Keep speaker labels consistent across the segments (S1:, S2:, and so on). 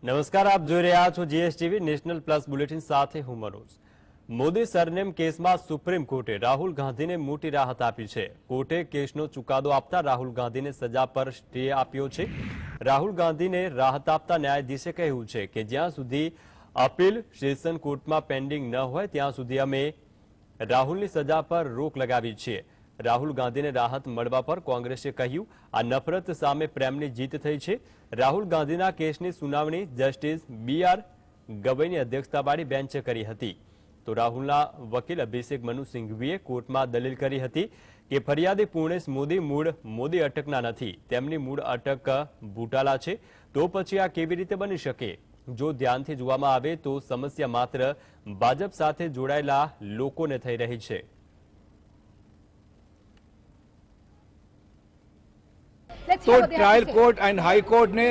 S1: નમસ્કાર, આપ જોઈ રહ્યા છો જીએસટીવી નેશનલ પ્લસ બુલેટિન સાથે હું મનોજ। મોદી સરનેમ કેસમાં સુપ્રીમ કોર્ટે રાહુલ ગાંધીને મોટી રાહત આપી છે। કોર્ટે કેસનો ચુકાદો આપતા રાહુલ ગાંધીને સજા પર સ્ટે આપ્યો છે। રાહુલ ગાંધીને રાહત આપતા ન્યાયાધીશે કહ્યું છે કે જ્યાં સુધી અપીલ સેશન કોર્ટમાં પેન્ડિંગ ન હોય ત્યાં સુધી અમે રાહુલની સજા પર રોક લગાવી છે। રાહુલ ગાંધીને રાહત મળવા પર કોંગ્રેસે કહ્યું આ નફરત સામે પ્રેમની જીત થઈ છે। રાહુલ ગાંધીના કેસની સુનાવણી જસ્ટિસ બી.આર. ગવઈની અધ્યક્ષતાવાળી બેન્ચે કરી હતી। તો રાહુલના વકીલ અભિષેક મનુ સિંઘવીએ કોર્ટમાં દલીલ કરી હતી કે ફરિયાદી પૂર્ણેશ મોદી મૂળ મોદી અટકના નથી, તેમની મૂળ અટક બુટાલા છે। તો પછી આ કેવી રીતે બની શકે? જો ધ્યાનથી જોવામાં આવે તો સમસ્યા માત્ર ભાજપ સાથે જોડાયેલા લોકોને થઈ રહી છે।
S2: तो trial court and high court ने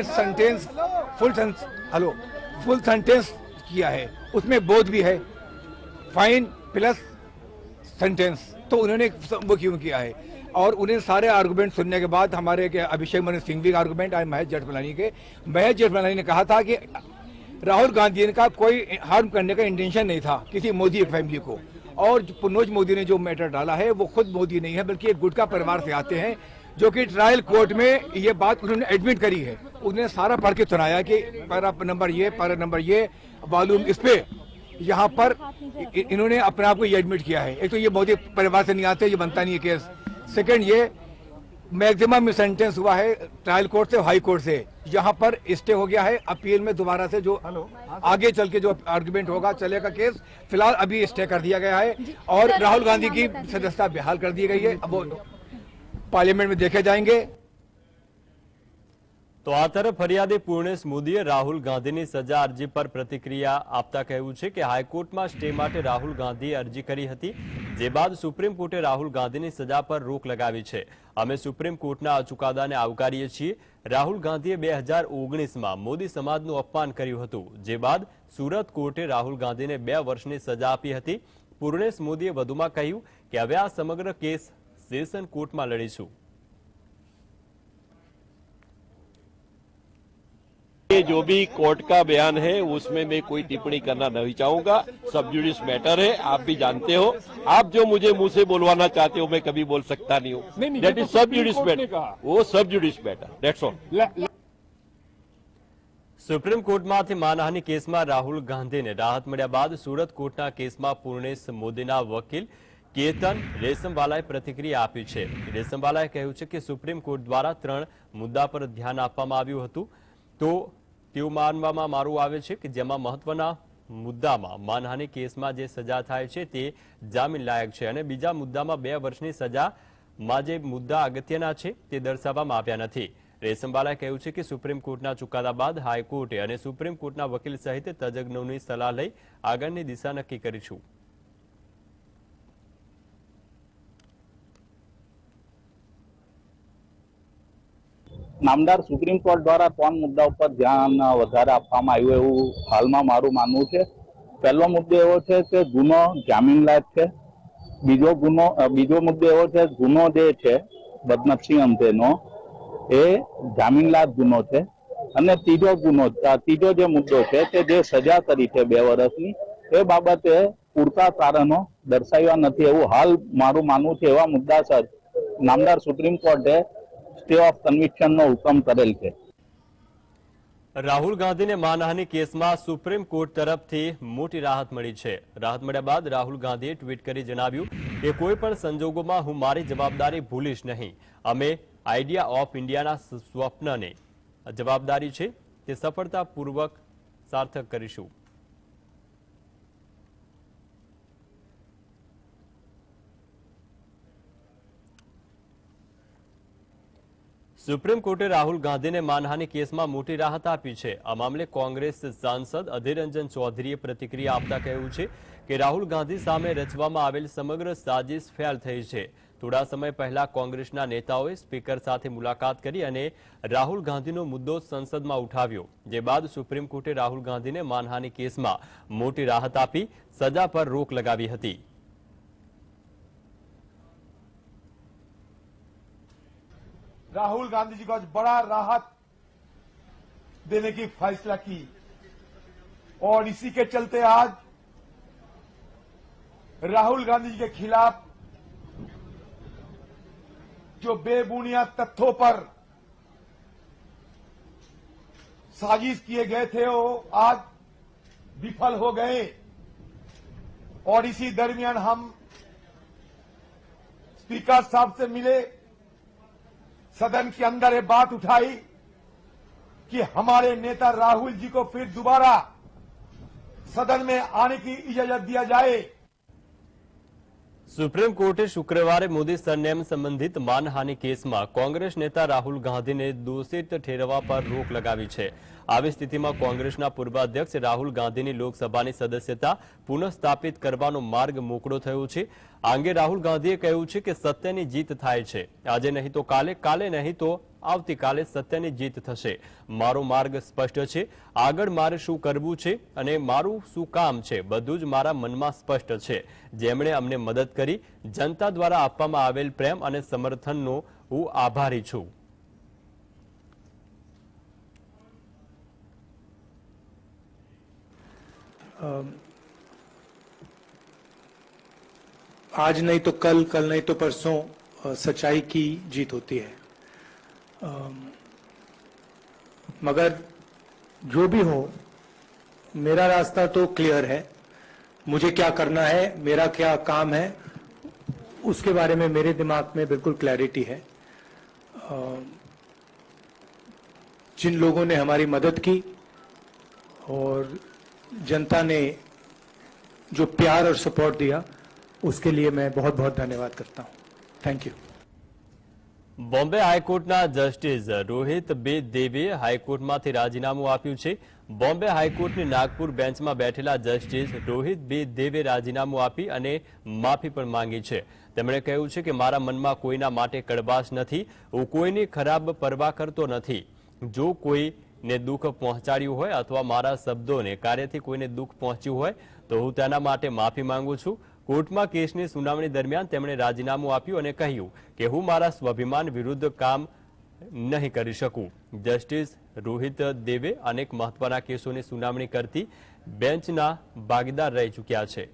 S2: फुल सेंटेंस किया है, उसमें बोध भी है, फाइन प्लस सेंटेंस। तो उन्होंने वो क्यों किया है? और उन्हें सारे आर्गुमेंट सुनने के बाद हमारे के अभिषेक मनु सिंघवी का आर्गुमेंट और महेश जेठमलानी ने कहा था कि राहुल गांधी का कोई हार्म करने का इंटेंशन नहीं था किसी मोदी फैमिली को। और मनोज मोदी ने जो मैटर डाला है वो खुद मोदी नहीं है बल्कि एक गुटका परिवार से आते हैं, जो कि ट्रायल कोर्ट में ये बात उन्होंने एडमिट करी है। उन्होंने सारा पढ़ के सुनाया कि पैरा नंबर ये वॉल्यूम इस पे यहाँ पर इन्होंने अपने आप को ये एडमिट किया है। एक तो ये मोदी परिवार से नहीं आते, ये बनता नहीं है केस। सेकंड, ये मैक्सिमम सेंटेंस हुआ है ट्रायल कोर्ट से हाई कोर्ट से, यहाँ पर स्टे हो गया है। अपील में दोबारा से जो आगे चल के जो आर्गुमेंट होगा चलेगा केस, फिलहाल अभी स्टे कर दिया गया है और राहुल गांधी की सदस्यता बहाल कर दी गई है। अब वो पार्लियामेंट में देखे जाएंगे।
S1: तो आ तरफ फरियादी पूर्णेश मोदीए राहुल गांधीની સજા અરજી પર પ્રતિક્રિયા આપતા કહ્યું છે કે હાઈકોર્ટમાં સ્ટે માટે રાહુલ ગાંધીએ અરજી કરી હતી, જે બાદ સુપ્રીમ કોર્ટે રાહુલ ગાંધીની સજા પર રોક લગાવી છે। અમે સુપ્રીમ કોર્ટના આ ચુકાદાને આવકારીએ છીએ। રાહુલ ગાંધીએ 2019માં મોદી સમાજનું અપમાન કર્યું હતું, જે બાદ સુરત કોર્ટે રાહુલ ગાંધીને 2 વર્ષની સજા આપી હતી। પૂર્ણેશ મોદીએ વધુમાં કહ્યું કે હવે આ સમગ્ર કેસ सेशन कोर्ट में लड़ीशू।
S3: ये जो भी कोर्ट का बयान है उसमें मैं कोई टिप्पणी करना नहीं चाहूंगा। सब जुडिस मैटर है, आप भी जानते हो। आप जो मुझे मुंह से बोलवाना चाहते हो मैं कभी बोल सकता नहीं हूँ। दैट इज सब जुडिस मैटर, वो सब जुडिस matter, that's all.
S1: Supreme court में मानहानि केस में राहुल गांधी ने राहत मळ्या बाद सूरत कोर्टना केस में पूर्णेश मोदीना वकील केतन रेशमवालाए प्रतिक्रिया आपी छे। रेशमवालाए कह्युं छे के सुप्रीम कोर्ट द्वारा 3 मुद्दा पर ध्यान आपवामां आव्युं हतुं। तो तेवुं मानवामां मारुं आवे छे के जेमां महत्वना मुद्दामां मानहानि केसमां जे सजा थाय छे ते जामीन लायक छे अने बीजा मुद्दामां 2 वर्षनी सजामां जे मुद्दा अगत्यना छे ते दर्शाववामां आव्या नथी। रेशमवालाए कह्युं छे के सुप्रीम कोर्टना चुकादा बाद हाईकोर्टे अने सुप्रीम कोर्टना वकील सहित तज्ञोनी सलाह लई आगळनी दिशा नक्की करीशुं।
S4: नामदार सुप्रीम कोर्ट द्वारा 3 मुद्दा पर ध्यान વધારે આપવામાં આવ્યું એવું હાલમાં મારું માનવું છે। પહેલો મુદ્દો એવો છે કે ગુનો જામીન લાયક છે। બીજો મુદ્દો એવો છે ગુનો જે છે બદનક્ષી અંતેનો એ જામીન લાયક ગુનો છે। અને ત્રીજો જે મુદ્દો છે કે જે સજા કરી છે 2 વર્ષની એ બાબતે પૂરતા કારણો દર્શાવ્યા નથી એવું હાલ મારું માનવું છે। એવા મુદ્દાસર નામદાર સુપ્રીમ કોર્ટે स्टे ऑफ कन्विक्शन नो हुकम करेल छे।
S1: राहुल गांधी ने मानहानि केस में सुप्रीम कोर्ट तरफथी मोटी राहत मळी छे। राहत मळ्या बाद राहुल गांधीए ट्वीट करी जणाव्युं के कोईपण संजोगोमां हूँ मारी जवाबदारी भूलीश नहीं। अमे आइडिया ऑफ इंडियाना स्वप्नने जवाबदारी छे ते सफलतापूर्वक सार्थक करीशुं। सुप्रीम कोर्टे राहुल गांधी ने मानहानि केस में मोटी राहत आपी है। आ मामले कांग्रेस सांसद अधीर रंजन चौधरीए प्रतिक्रिया आपता कह्युं छे के राहुल गांधी सामे रचवामां आवेल समग्र साजिश फेल थई छे। थोड़ा समय पहला कांग्रेसना नेताओए स्पीकर साथे मुलाकात करी अने राहुल गांधीनो मुद्दो संसदमां उठाव्यो, जे बाद सुप्रीम कोर्टे राहुल गांधीने मानहानि केसमां मोटी राहत आपी सजा पर रोक लगावी हती।
S5: राहुल गांधी जी को आज बड़ा राहत देने की फैसला की
S2: और इसी के चलते आज राहुल गांधी जी के खिलाफ जो बेबुनियाद तथ्यों पर साजिश किए गए थे वो आज विफल हो गए। और इसी दरमियान हम स्पीकर साहब से मिले, सदन के अंदर ये बात उठाई कि हमारे नेता राहुल जी को फिर दोबारा सदन में आने की इजाजत दिया जाए।
S1: સુપ્રીમ કોર્ટે શુક્રવારે મોદી સરનેમ સંબંધિત માનહાનિ કેસમાં કોંગ્રેસ નેતા રાહુલ ગાંધીને દોષિત ઠેરવવા પર રોક લગાવી છે। આવી સ્થિતિમાં કોંગ્રેસના પૂર્વ અધ્યક્ષ રાહુલ ગાંધીની લોકસભાની સદસ્યતા પુનઃસ્થાપિત કરવાનો માર્ગ મોકળો થયો છે। આ અંગે રાહુલ ગાંધીએ કહ્યું છે કે સત્યની જીત થાય છે, આજે નહીં તો કાલે, કાલે નહીં તો આવતીકાલે સત્યની જીત થશે। મારો માર્ગ સ્પષ્ટ છે, આગળ મારે શું કરવું છે અને મારું શું કામ છે બધું જ મારા મનમાં સ્પષ્ટ છે। જેમણે અમને મદદ કરી, જનતા દ્વારા આપવામાં આવેલ પ્રેમ અને સમર્થનનો હું આભારી છું।
S5: आज नहीं तो कल, कल नहीं तो परसों सच्चाई की जीत होती है। मगर जो भी हो, मेरा रास्ता तो क्लियर है। मुझे क्या करना है, मेरा क्या काम है, उसके बारे में मेरे दिमाग में बिल्कुल क्लैरिटी है। जिन लोगों ने हमारी मदद की और जनता ने जो प्यार और सपोर्ट दिया, उसके लिए मैं बहुत बहुत धन्यवाद करता हूं। Thank you.
S1: બોમ્બે હાઈકોર્ટના જસ્ટિસ રોહિત બી દેવે હાઈકોર્ટમાંથી રાજીનામું આપ્યું છે। બોમ્બે હાઈકોર્ટની નાગપુર બેન્ચમાં બેઠેલા જસ્ટિસ રોહિત બી દેવે રાજીનામું આપી અને માફી પણ માંગી છે। તેમણે કહ્યું છે કે મારા મનમાં કોઈના માટે કડવાશ નથી, હું કોઈની ખરાબ પરવા કરતો નથી। જો કોઈને દુઃખ પહોંચાડ્યું હોય અથવા મારા શબ્દોને કાર્યથી કોઈને દુઃખ પહોંચ્યું હોય તો હું તેના માટે માફી માંગુ છું। કોર્ટમાં કેસની સુનાવણી દરમિયાન તેમણે રાજીનામું આપ્યું અને કહ્યું કે હું મારા સ્વાભિમાન વિરુદ્ધ કામ નહીં કરી શકું। જસ્ટિસ રોહિત દેવે અનેક મહત્વના કેસોની સુનાવણી કરતી બેન્ચના ભાગીદાર રહી ચૂક્યા છે।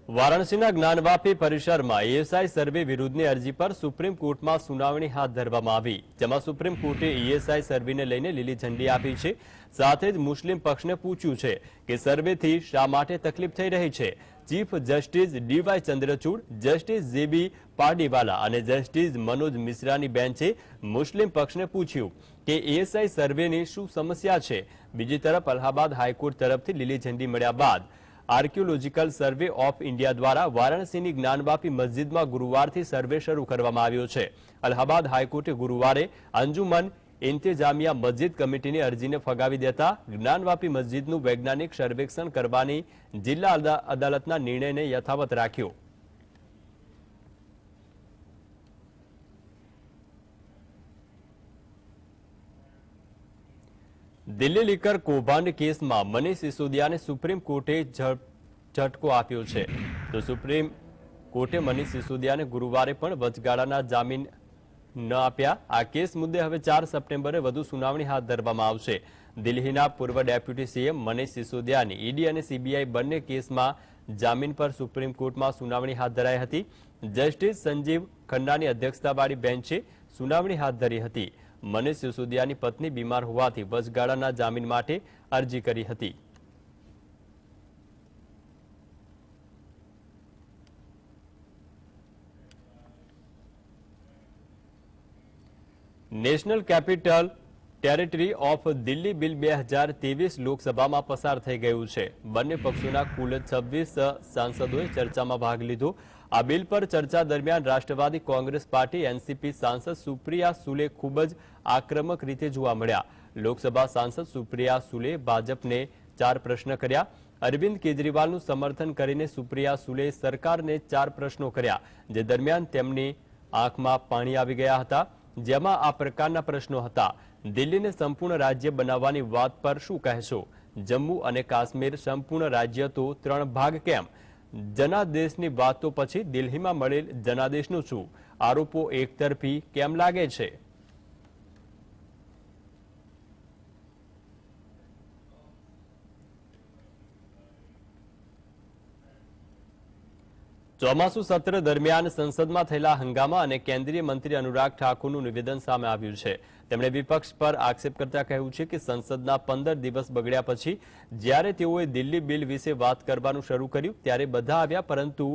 S1: વારાણસીના જ્ઞાનવાપી પરિસરમાં ઈએસઆઈ સર્વે વિરુદ્ધની અરજી પર સુપ્રીમ કોર્ટમાં સુનાવણી હાથ ધરવામાં આવી, જેમાં સુપ્રીમ કોર્ટે ઈએસઆઈ સર્વેને લઈને લીલી ઝંડી આપી છે। સાથે જ મુસ્લિમ પક્ષને પૂછ્યું છે કે સર્વેથી શા માટે તકલીફ થઈ રહી છે। Chief justice D Y Chandrachud, justice J B Pardiwala અને જસ્ટિસ મનોજ મિશ્રાની બેન્ચે મુસ્લિમ પક્ષને પૂછ્યું કે ઈએસઆઈ સર્વેની શું સમસ્યા છે। બીજી તરફ અલ્હાબાદ હાઈકોર્ટ તરફથી લીલી ઝંડી મળ્યા બાદ આર્કિયોલોજીકલ સર્વે ઓફ ઇન્ડિયા દ્વારા વારાણસીની જ્ઞાનવાપી મસ્જિદમાં ગુરુવારથી સર્વે શરૂ કરવામાં આવ્યો છે। અલ્હાબાદ હાઈકોર્ટે ગુરુવારે અંજુમન ઇન્તેજામિયા મસ્જિદ કમિટીની અરજીને ફગાવી દેતા જ્ઞાનવાપી મસ્જિદનું વૈજ્ઞાનિક સર્વેક્ષણ કરવાની જિલ્લા અદાલતના નિર્ણયને યથાવત રાખ્યો। દિલ્હી લીકર કૌભાંડ કેસમાં મનીષ સિસોદિયાને સુપ્રીમ કોર્ટે ઝટકો આપ્યો છે। તો સુપ્રીમ કોર્ટે મનીષ સિસોદિયાને ગુરુવારે પણ વચગાળાના જામીન ન આપ્યા। આ કેસ મુદ્દે હવે 4 સપ્ટેમ્બરે વધુ સુનાવણી હાથ ધરવામાં આવશે। દિલ્હીના પૂર્વ ડેપ્યુટી સીએમ મનીષ સિસોદિયાની ઈડી અને સીબીઆઈ બંને કેસમાં જામીન પર સુપ્રીમ કોર્ટમાં સુનાવણી હાથ ધરાઈ હતી। જસ્ટિસ સંજીવ ખન્નાની અધ્યક્ષતાવાળી બેન્ચે સુનાવણી હાથ ધરી હતી। મનીષ સિસોદિયાની પત્ની બીમાર હોવાથી વચગાળાના જામીન માટે અરજી કરી હતી। National capital territory of Delhi bill 2023 લોકસભામાં પસાર થઈ ગયું છે। બંને પક્ષોના કુલ 26 સાંસદોએ ચર્ચામાં ભાગ લીધો। આ બિલ પર ચર્ચા દરમિયાન રાષ્ટ્રવાદી કોંગ્રેસ પાર્ટી એનસીપી સાંસદ સુપ્રિયા સુલે ખૂબ જ આક્રમક રીતે જોવા મળ્યા। લોકસભા સાંસદ સુપ્રિયા સુલે ભાજપને 4 પ્રશ્ન કર્યા। અરવિંદ કેજરીવાલનું સમર્થન કરીને સુપ્રિયા સુલે સરકારને 4 પ્રશ્નો કર્યા, જે દરમિયાન તેમની આંખમાં પાણી આવી ગયા હતા। જેમાં આ પ્રકારના પ્રશ્નો હતા: દિલ્હીને સંપૂર્ણ રાજ્ય બનાવવાની વાત પર શું કહેશો? જમ્મુ અને કાશ્મીર સંપૂર્ણ રાજ્ય તો 3 ભાગ કેમ? જનાદેશની વાતો પછી દિલ્હીમાં મળેલ જનાદેશનું શું? આરોપો એકતરફી કેમ લાગે છે? ચોમાસુ સત્ર દરમિયાન સંસદમાં થયેલા હંગામા અને કેન્દ્રીય મંત્રી અનુરાગ ઠાકુરનું નિવેદન સામે આવ્યું છે. તેમણે વિપક્ષ પર આક્ષેપ કરતા કહ્યું છે કે સંસદના 15 દિવસ બગડ્યા પછી જ્યારે તેઓએ દિલ્હી બિલ વિશે વાત કરવાનું શરૂ કર્યું ત્યારે બધા આવ્યા, પરંતુ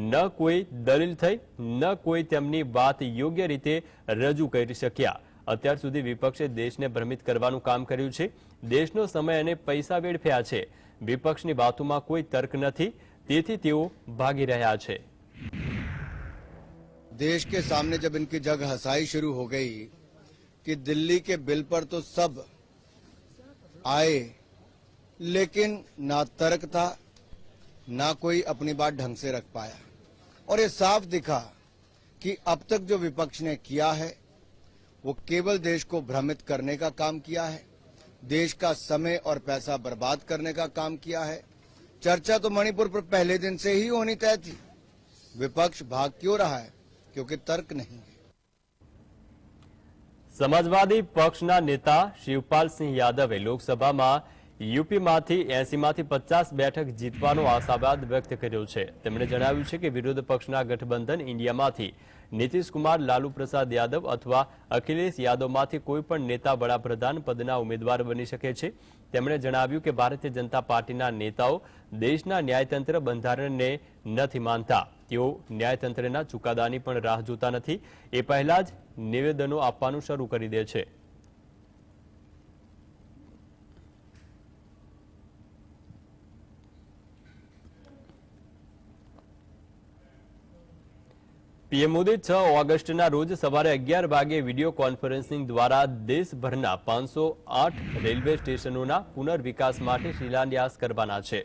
S1: ન કોઈ દલીલ થઈ, ન કોઈ તેમની વાત યોગ્ય રીતે રજૂ કરી શક્યા. અત્યાર સુધી વિપક્ષે દેશને ભ્રમિત કરવાનું કામ કર્યું છે. દેશનો સમય અને પૈસા વેડફ્યા છે. વિપક્ષની વાતોમાં કોઈ તર્ક નથી, તેથી તેઓ ભાગી રહ્યા છે.
S6: देश के सामने जब इनकी जग हंसाई शुरू हो गई कि दिल्ली के बिल पर तो सब आए, लेकिन ना तर्क था, ना कोई अपनी बात ढंग से रख पाया, और ये साफ दिखा कि अब तक जो विपक्ष ने किया है वो केवल देश को भ्रमित करने का काम किया है, देश का समय और पैसा बर्बाद करने का काम किया है. चर्चा तो मणिपुर पर पहले दिन से ही होनी तय थी. विपक्ष भाग क्यों रहा है? क्योंकि तर्क नहीं है.
S1: સમાજવાદી પક્ષના નેતા શિવપાલસિંહ યાદવે લોકસભામાં યુપીમાંથી 80માંથી 50 બેઠક જીતવાનો આશાવાદ વ્યક્ત કર્યો છે. તેમણે જણાવ્યું છે કે વિરોધ પક્ષના ગઠબંધન ઇન્ડિયામાંથી નીતિશ કુમાર, લાલુ પ્રસાદ યાદવ અથવા અખિલેશ યાદવમાંથી કોઈ પણ નેતા વડાપ્રધાન પદના ઉમેદવાર બની શકે છે. તેમણે જણાવ્યું કે ભારતીય જનતા પાર્ટીના નેતાઓ દેશના ન્યાયતંત્ર બંધારણને નથી માનતા. તેઓ ન્યાયતંત્રના ચુકાદાની પણ રાહ જોતા નથી. એ પહેલા જ નિવેદનો આપવાનું શરૂ કરી દે છે. પીએમ મોદી 6 ઓગસ્ટના રોજ સવારે 11 વાગે વિડીયો કોન્ફરન્સિંગ દ્વારા દેશભરના 508 રેલવે સ્ટેશનોના પુનર્વિકાસ માટે શિલાન્યાસ કરવાના છે.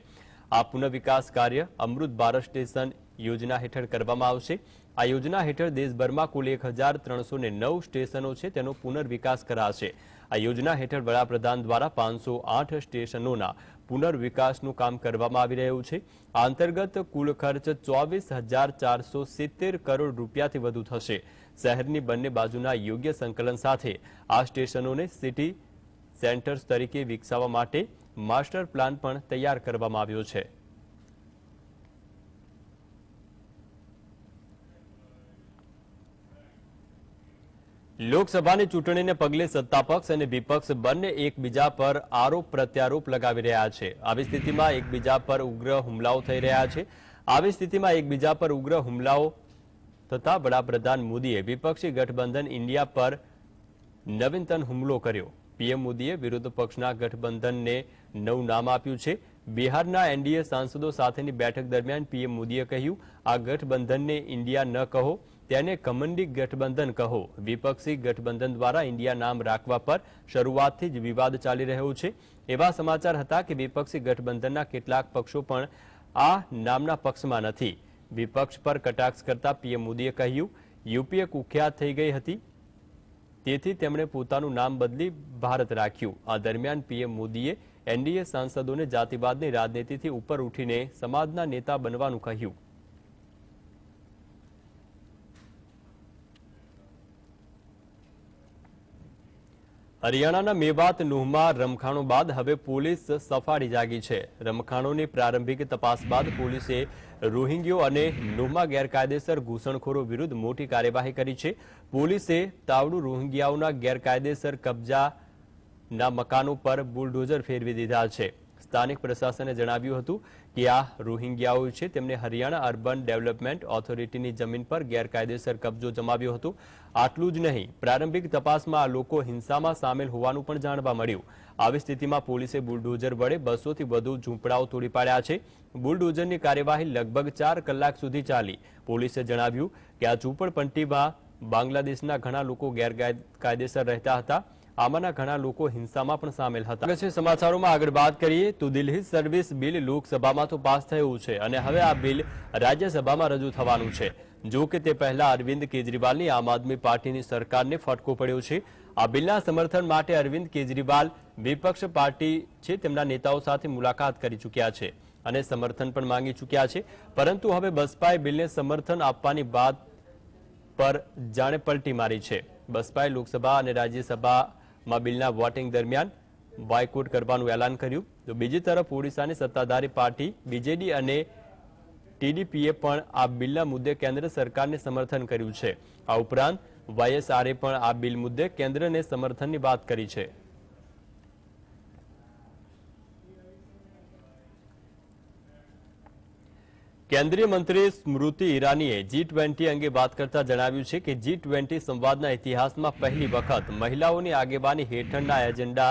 S1: આ પુનર્વિકાસ કાર્ય અમૃત ભારત સ્ટેશન યોજના હેઠળ કરવામાં આવશે. આ યોજના હેઠળ દેશભરમાં કુલ 1309 સ્ટેશનો છે, તેનો પુનર્વિકાસ કરાશે. આ યોજના હેઠળ વડાપ્રધાન દ્વારા 508 સ્ટેશનોના પુનર્વિકાસનું કામ કરવામાં આવી રહ્યું છે. આ અંતર્ગત કુલ ખર્ચ 24,470 કરોડ રૂપિયાથી વધુ થશે. શહેરની બંને બાજુના યોગ્ય સંકલન સાથે આ સ્ટેશનોને સિટી સેન્ટર્સ તરીકે વિકસાવવા માટે માસ્ટર પ્લાન પણ તૈયાર કરવામાં આવ્યો છે. લોકસભાની ચૂંટણીને પગલે સત્તાપક્ષ અને વિપક્ષ બંને એકબીજા પર આરોપ પ્રત્યારોપ લગાવી રહ્યા છે. આવી સ્થિતિમાં એકબીજા પર ઉગ્ર હુમલાઓ થઈ રહ્યા છે. આવી સ્થિતિમાં એકબીજા પર ઉગ્ર હુમલાઓ થતા વડાપ્રધાન મોદીએ વિપક્ષી ગઠબંધન ઇન્ડિયા પર નવીનતમ હુમલો કર્યો. પીએમ મોદીએ વિરોધ પક્ષના ગઠબંધનને નવું નામ આપ્યું છે. બિહારના એનડીએ સાંસદો સાથેની બેઠક દરમિયાન પીએમ મોદીએ કહ્યું, આ ગઠબંધનને ઇન્ડિયા ન કહો, તેને કમંડી ગઠબંધન કહો. વિપક્ષી ગઠબંધન દ્વારા ઇન્ડિયા નામ રાખવા પર શરૂઆતથી જ વિવાદ ચાલી રહ્યો છે. એવા સમાચાર હતા કે વિપક્ષી ગઠબંધનના કેટલાક પક્ષો પણ આ નામના પક્ષમાં નથી. વિપક્ષ પર કટાક્ષ કરતા પીએમ મોદીએ કહ્યું, યુપીએ કુખ્યાત થઈ ગઈ હતી, તેથી તેમણે પોતાનું નામ બદલી ભારત રાખ્યું. આ દરમિયાન પીએમ મોદીએ એનડીએ સાંસદોને જાતિવાદની રાજનીતિથી ઉપર ઉઠીને સમાજના નેતા બનવાનું કહ્યું. હરિયાણાના મેવાત નુહમાં રમખાણો બાદ હવે પોલીસ સફાળી જાગી છે. રમખાણોની પ્રારંભિક તપાસ બાદ પોલીસે રોહિંગ્યો અને નુહમાં ગેરકાયદેસર ઘૂસણખોરો વિરુદ્ધ મોટી કાર્યવાહી કરી છે. પોલીસે તાવડુ રોહિંગ્યાઓના ગેરકાયદેસર કબજાના મકાનો પર બુલડોઝર ફેરવી દીધા છે. સ્થાનિક પ્રશાસને જણાવ્યું હતું કે આ રોહિંગ્યાઓ છે તેમને હરિયાણા અર્બન ડેવલપમેન્ટ ઓથોરિટીની જમીન પર ગેરકાયદેસર કબજો જમાવ્યો હતો. આટલું જ નહીં, પ્રારંભિક તપાસમાં આ લોકો હિંસામાં સામેલ હોવાનું પણ જાણવા મળ્યું. આવી સ્થિતિમાં પોલીસે બુલડોઝર વડે 200થી વધુ ઝૂંપડાઓ તોડી પાડ્યા છે. બુલડોઝરની કાર્યવાહી લગભગ 4 કલાક સુધી ચાલી. પોલીસે જણાવ્યું કે આ ઝૂંપડપટ્ટીમાં બાંગ્લાદેશના ઘણા લોકો ગેરકાયદેસર રહેતા હતા. આમાંના ઘણા લોકો હિંસામાં પણ સામેલ હતા. સમાચારોમાં આગળ વાત કરીએ તો દિલ્હી સર્વિસ બિલ લોકસભામાં તો પાસ થયું છે અને હવે આ બિલ રાજ્યસભામાં રજૂ થવાનું છે. જો કે તે પહેલા અરવિંદ કેજરીવાલની આમ આદમી પાર્ટીની સરકારને ફટકો પડ્યો છે. આ બિલના સમર્થન માટે અરવિંદ કેજરીવાલ વિપક્ષ પાર્ટી છે તેમના નેતાઓ સાથે મુલાકાત કરી ચૂક્યા છે. અને સમર્થન પણ માંગી ચૂક્યા છે, પરંતુ હવે બસપાએ બિલને સમર્થન આપવાની વાત પર જાણે પલટી મારી છે। બસપાએ લોકસભા અને રાજ્યસભામાં બિલના વોટિંગ દરમિયાન બોયકોટ કરવાનું એલાન કર્યું, તો બીજી તરફ ઓડિશાની સત્તાધારી પાર્ટી બીજેડી અને ટીડીપીએ પણ આ બિલના મુદ્દે કેન્દ્ર સરકારને સમર્થન કર્યું છે। આ ઉપરાંત વાયએસઆરએ પણ આ બિલ મુદ્દે કેન્દ્રને સમર્થનની વાત કરી છે। કેન્દ્રીય મંત્રી સ્મૃતિ ઈરાનીએ G20 અંગે વાત કરતા જણાવ્યું છે કે G20 સંવાદના ઇતિહાસમાં પહેલી વખત મહિલાઓની આગેવાની હેઠળના એજન્ડા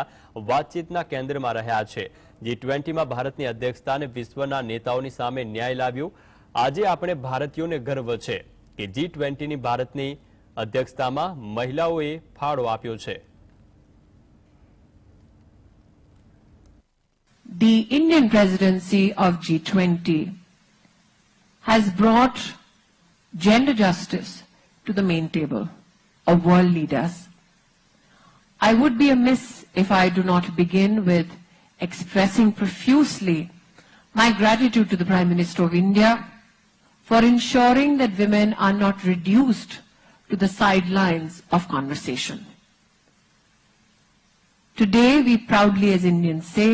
S1: વાતચીતના કેન્દ્રમાં રહ્યા છે। G20માં ભારતની અધ્યક્ષતાને વિશ્વના નેતાઓની સામે ન્યાય લાવ્યો। આજે આપણે ભારતીયોને ગર્વ છે કે G20ની ભારતની અધ્યક્ષતામાં મહિલાઓએ ફાળો આપ્યો છે।
S7: The Indian presidency of G20 has brought gender justice to the main table of world leaders. I would be amiss if I do not begin with expressing profusely my gratitude to the Prime Minister of India for ensuring that women are not reduced to the sidelines of conversation. Today, we proudly as Indians say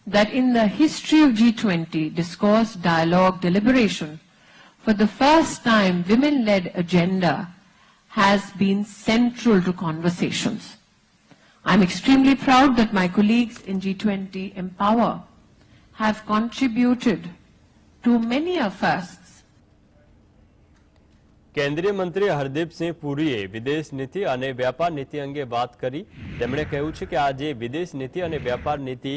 S7: that in the history of G20 discourse, dialogue, deliberation, for the first time, women-led agenda has been central to conversations. I'm extremely proud that my colleagues in G20 Empower have contributed to many of firsts.
S1: કેન્દ્રીય મંત્રી હરદીપસિંહ પુરીએ વિદેશ નીતિ અને વ્યાપાર નીતિ અંગે વાત કરી। તેમણે કહ્યું છે કે આજે વિદેશ નીતિ અને વ્યાપાર નીતિ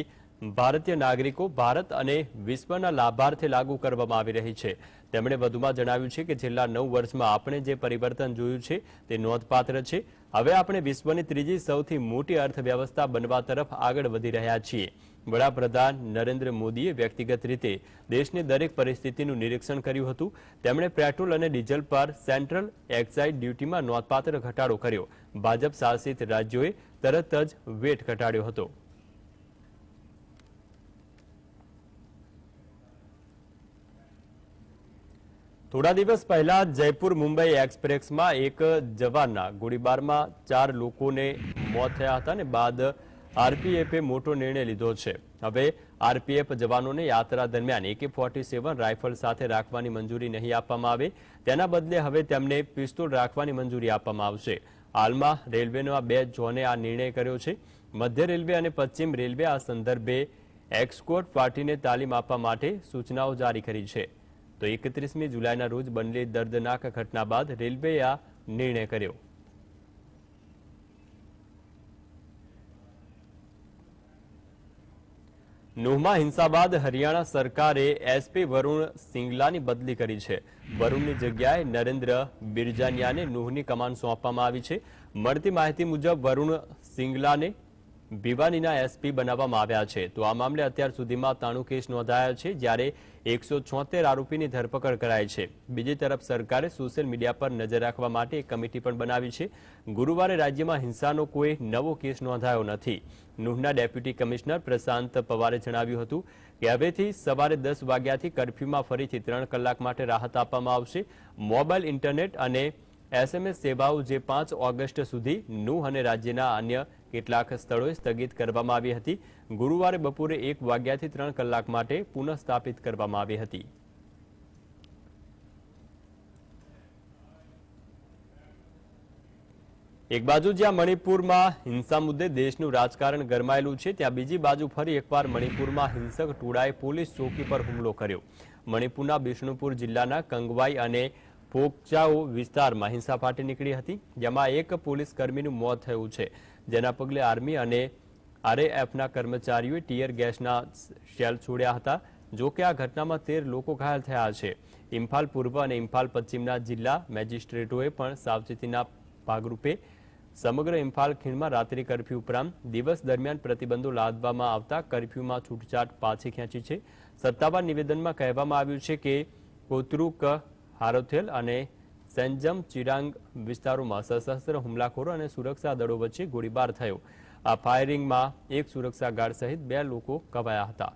S1: ભારતીય નાગરિકો, ભારત અને વિશ્વના લાભાર્થે લાગુ કરવામાં આવી રહી છે। તેમણે વધુમાં જણાવ્યું છે કે છેલ્લા 9 વર્ષમાં આપણે જે પરિવર્તન જોયું છે તે નોંધપાત્ર છે। હવે આપણે વિશ્વની ત્રીજી સૌથી મોટી અર્થવ્યવસ્થા બનવા તરફ આગળ વધી રહ્યા છીએ। વડાપ્રધાન નરેન્દ્ર મોદીએ વ્યક્તિગત રીતે દેશની દરેક પરિસ્થિતિનું નિરીક્ષણ કર્યું હતું। તેમણે પેટ્રોલ અને ડીઝલ પર સેન્ટ્રલ એક્સાઇઝ ડ્યુટીમાં નોંધપાત્ર ઘટાડો કર્યો। ભાજપ શાસિત રાજ્યોએ તરત જ વેટ ઘટાડ્યો હતો। થોડા દિવસ પહેલા જયપુર મુંબઈ એક્સપ્રેસમાં એક જવાનના ગોળીબારમાં 4 લોકોને મોત થયા હતા અને બાદ આરપીએફે મોટો નિર્ણય લીધો છે। હવે આરપીએફ જવાનોને યાત્રા દરમિયાન AK-47 રાઇફલ સાથે રાખવાની મંજૂરી નહીં આપવામાં આવે, તેના બદલે હવે તેમને પિસ્તોલ રાખવાની મંજૂરી આપવામાં આવશે। હાલમાં રેલવેના 2 ઝોને આ નિર્ણય કર્યો છે। મધ્ય રેલવે અને પશ્ચિમ રેલવે આ સંદર્ભે એસ્કોર્ટ પાર્ટીને તાલીમ આપવા માટે સૂચનાઓ જારી કરી છે। તો 31મી જુલાઈના રોજ બનેલી દર્દનાક ઘટના બાદ રેલવેએ આ નિર્ણય કર્યો। નુહમાં હિંસા બાદ હરિયાણા સરકારે એસપી વરુણ સિંગલાની બદલી કરી છે। વરુણની જગ્યાએ નરેન્દ્ર બિરજાનિયાને નુહની કમાન સોંપવામાં આવી છે। મળતી માહિતી મુજબ વરુણ સિંગલાને ભિવાનીના એસપી બનાવવામાં આવ્યા છે। તો આ મામલે અત્યાર સુધીમાં 93 કેસ નોંધાયા છે, જ્યારે 176 આરોપીની ધરપકડ કરાઈ છે। બીજી તરફ સરકારે સોશિયલ મીડિયા પર નજર રાખવા માટે એક કમિટી પણ બનાવી છે। ગુરુવારે રાજ્યમાં હિંસાનો કોઈ નવો કેસ નોંધાયો નથી। નુહના ડેપ્યુટી કમિશનર પ્રશાંત પવારે જણાવ્યું હતું કે હવેથી સવારે 10 વાગ્યાથી કર્ફ્યુમાં ફરીથી 3 કલાક માટે રાહત આપવામાં આવશે। મોબાઈલ, ઇન્ટરનેટ અને SMS સેવાઓ જે 5 ઓગસ્ટ સુધી નુહ અને રાજ્યના અન્ય કેટલાક સ્થળોએ સ્થગિત કરવામાં આવી હતી, ગુરુવારે બપોરે 1 વાગ્યાથી 3 કલાક માટે પુનઃસ્થાપિત કરવામાં આવી હતી। એક બાજુ જ્યાં મણિપુરમાં હિંસા મુદ્દે દેશનું રાજકારણ ગરમાયેલું છે, ત્યાં બીજી બાજુ ફરી એકવાર મણિપુરમાં હિંસક ટોળાએ પોલીસ ચોકી પર હુમલો કર્યો। મણિપુરના બિષ્ણુપુર જિલ્લાના કંગવાઈ અને ફોકચાઓ વિસ્તારમાં હિંસા ફાટી નીકળી હતી, જેમાં એક પોલીસ કર્મીનું મોત થયું છે, જેના પગલે આર્મી અને આરએએફના કર્મચારીઓએ ટીયર ગેસના શેલ છોડ્યા હતા। જો કે આ ઘટનામાં 13 લોકો ઘાયલ થયા છે। ઇમ્ફાલ પૂર્વ અને ઇમ્ફાલ પશ્ચિમના જિલ્લા મેજિસ્ટ્રેટોએ પણ સાવચેતીના ભાગરૂપે સમગ્ર ઇમ્ફાલ ખીણમાં રાત્રિ કર્ફ્યુ ઉપરાંત દિવસ દરમિયાન પ્રતિબંધો લાદવામાં આવતા કર્ફ્યુમાં છૂટછાટ પાછી ખેંચી છે। સત્તાવાર નિવેદનમાં કહેવામાં આવ્યું છે કે કોતરુક, હારોથેલ અને સેન્જમ ચિરાંગ વિસ્તારોમાં સશસ્ત્ર હુમલાખોરો અને સુરક્ષા દળો વચ્ચે ગોળીબાર થયો। આ ફાયરિંગમાં એક સુરક્ષા ગાર્ડ સહિત 2 લોકો ઘવાયા હતા।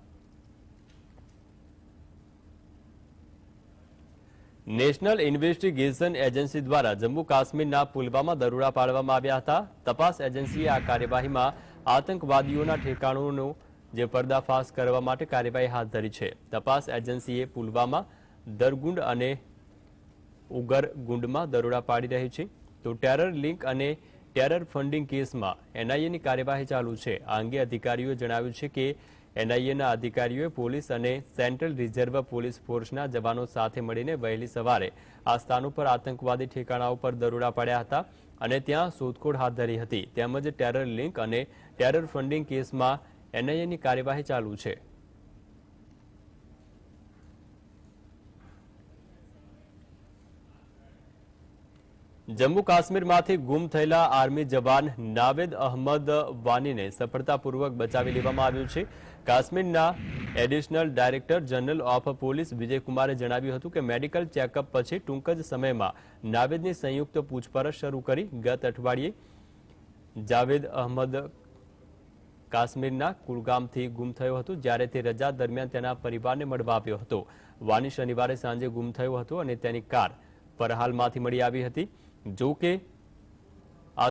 S1: નેશનલ ઇન્વેસ્ટિગેશન એજન્સી દ્વારા જમ્મુ કાશ્મીરના પુલવામા દરોડા પાડવામાં આવ્યા હતા. તપાસ એજન્સીએ આ કાર્યવાહીમાં આતંકવાદીઓના ઠેકાણોનો જે પર્દાફાશ કરવા માટે કાર્યવાહી હાથ ધરી છે. તપાસ એજન્સીએ પુલવામા, દરગુંડ અને ઉગરગુંડમાં દરોડા પાડી રહી છે. તો ટેરર લિંક અને ટેરર ફંડિંગ કેસમાં એનઆઈએની કાર્યવાહી ચાલુ છે. આ અંગે અધિકારીઓએ જણાવ્યું છે કે એનઆઈએના અધિકારીઓએ પોલીસ અને સેન્ટ્રલ રિઝર્વ પોલીસ ફોર્સના જવાનો સાથે મળીને વહેલી સવારે આ સ્થાનો પર આતંકવાદી ઠેકાણાઓ પર દરોડા પાડ્યા હતા અને ત્યાં શોધખોળ હાથ ધરી હતી. તેમજ ટેરર લિંક અને ટેરર ફંડિંગ કેસમાં એનઆઈએની કાર્યવાહી ચાલુ છે. જમ્મુ કાશ્મીરમાંથી ગુમ થયેલા આર્મી જવાન નાવેદ અહમદ વાનીને સફળતાપૂર્વક બચાવી લેવામાં આવ્યું છે. કાશ્મીરના additional director general of police વિજયકુમારે જણાવ્યું હતું કે મેડિકલ ચેકઅપ પછી ટૂંક જ સમયમાં નાવેદની સંયુક્ત પૂછપરછ શરૂ કરી. ગત અઠવાડિયે જાવેદ અહમદ કાશ્મીરના કુલગામથી ગુમ થયો હતો, જ્યારે તે રજા દરમિયાન તેના પરિવારને મળવા આવ્યો હતો. વાની શનિવારે સાંજે ગુમ થયો હતો અને તેની કાર પરહાલમાંથી મળી આવી હતી. જો કે